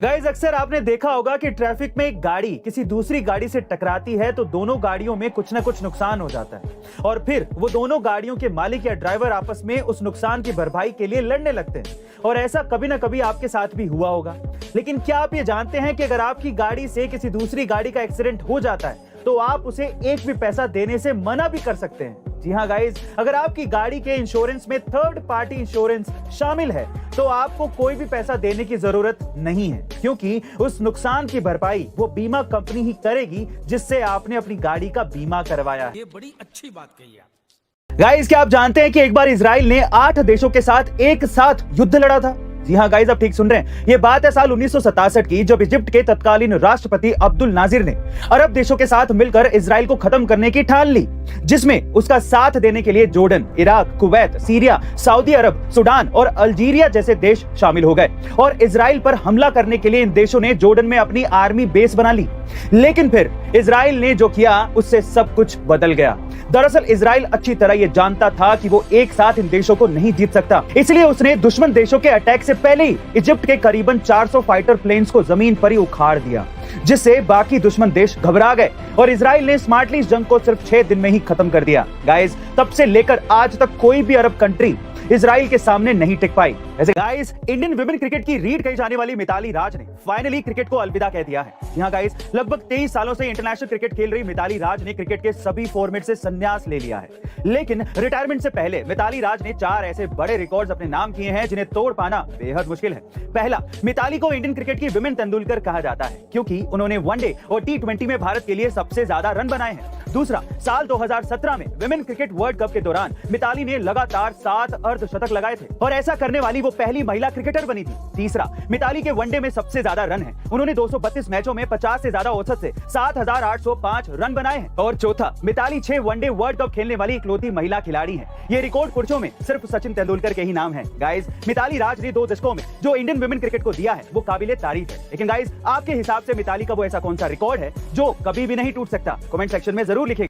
Guys, अक्सर आपने देखा होगा कि ट्रैफिक में एक गाड़ी किसी दूसरी गाड़ी से टकराती है तो दोनों गाड़ियों में कुछ ना कुछ नुकसान हो जाता है और फिर वो दोनों गाड़ियों के मालिक या ड्राइवर आपस में उस नुकसान की भरपाई के लिए लड़ने लगते हैं। और ऐसा कभी ना कभी आपके साथ भी हुआ होगा। लेकिन क्या आप ये जानते हैं कि अगर आपकी गाड़ी से किसी दूसरी गाड़ी का एक्सीडेंट हो जाता है तो आप उसे एक भी पैसा देने से मना भी कर सकते हैं। जी हाँ गाइस, अगर आपकी गाड़ी के इंश्योरेंस में थर्ड पार्टी इंश्योरेंस शामिल है तो आपको कोई भी पैसा देने की जरूरत नहीं है, क्योंकि उस नुकसान की भरपाई वो बीमा कंपनी ही करेगी जिससे आपने अपनी गाड़ी का बीमा करवाया है। ये बड़ी अच्छी बात कही आप। गाइस, क्या आप जानते हैं कि एक बार इजराइल ने 8 देशों के साथ एक साथ युद्ध लड़ा था? जी हाँ गाइस, आप ठीक सुन रहे हैं। ये बात है साल 1967 की, जब इजिप्ट के तत्कालीन राष्ट्रपति अब्दुल नाजिर ने अरब देशों के साथ मिलकर इजराइल को खत्म करने की ठान ली, जिसमें उसका साथ देने के लिए Jordan, Iraq, Kuwait, Syria, Saudi Arabia, Sudan और अल्जीरिया जैसे देश शामिल हो गए और इजराइल पर हमला करने के लिए इन देशों ने जॉर्डन में अपनी आर्मी बेस बना ली। लेकिन फिर इजराइल ने जो किया उससे सब कुछ बदल गया। दरअसल इजराइल अच्छी तरह यह जानता था कि वो एक साथ इन देशों को नहीं जीत सकता, इसलिए उसने दुश्मन देशों के अटैक से पहले ही इजिप्ट के करीबन 400 फाइटर प्लेन्स को जमीन पर ही उखाड़ दिया, जिससे बाकी दुश्मन देश घबरा गए और इजराइल ने स्मार्टली इस जंग को सिर्फ 6 दिन में ही खत्म कर दिया। गाइस, तब से लेकर आज तक कोई भी अरब कंट्री इजराइल के सामने नहीं टिक पाई। ऐसे गाइस, इंडियन विमेन क्रिकेट की रीढ़ कही जाने वाली मिताली राज ने फाइनली क्रिकेट को अलविदा कह दिया है। यहाँ गाइस, लगभग 23 सालों से इंटरनेशनल क्रिकेट खेल रही मिताली राज ने क्रिकेट के सभी फॉर्मेट से संन्यास ले लिया है। लेकिन रिटायरमेंट से पहले मिताली राज ने 4 ऐसे बड़े रिकॉर्ड्स अपने नाम किए हैं जिन्हें तोड़ पाना बेहद मुश्किल है। पहला, मिताली को इंडियन क्रिकेट की विमेन तेंदुलकर कहा जाता है, क्योंकि उन्होंने वनडे और T20 में भारत के लिए सबसे ज्यादा रन बनाए हैं। दूसरा, साल 2017 में विमेन क्रिकेट वर्ल्ड कप के दौरान मिताली ने लगातार 7 अर्धशतक लगाए थे और ऐसा करने वाली वो पहली महिला क्रिकेटर बनी थी। तीसरा, मिताली के वनडे में सबसे ज्यादा रन हैं। उन्होंने 232 मैचों में 50 से ज्यादा औसत से 7,805 रन बनाए हैं। और चौथा, मिताली 6 वनडे वर्ल्ड कप खेलने वाली इकलौती महिला खिलाड़ी है। ये रिकॉर्ड पुरुषों में सिर्फ सचिन तेंदुलकर के ही नाम है। गाइस, मिताली राज ने 2 दशकों में जो इंडियन विमेन क्रिकेट को दिया है वो काबिले तारीफ है। लेकिन गाइस, आपके हिसाब से मिताली का वो ऐसा कौन सा रिकॉर्ड है जो कभी भी नहीं टूट सकता? कमेंट सेक्शन में जरूर लिखिएगा।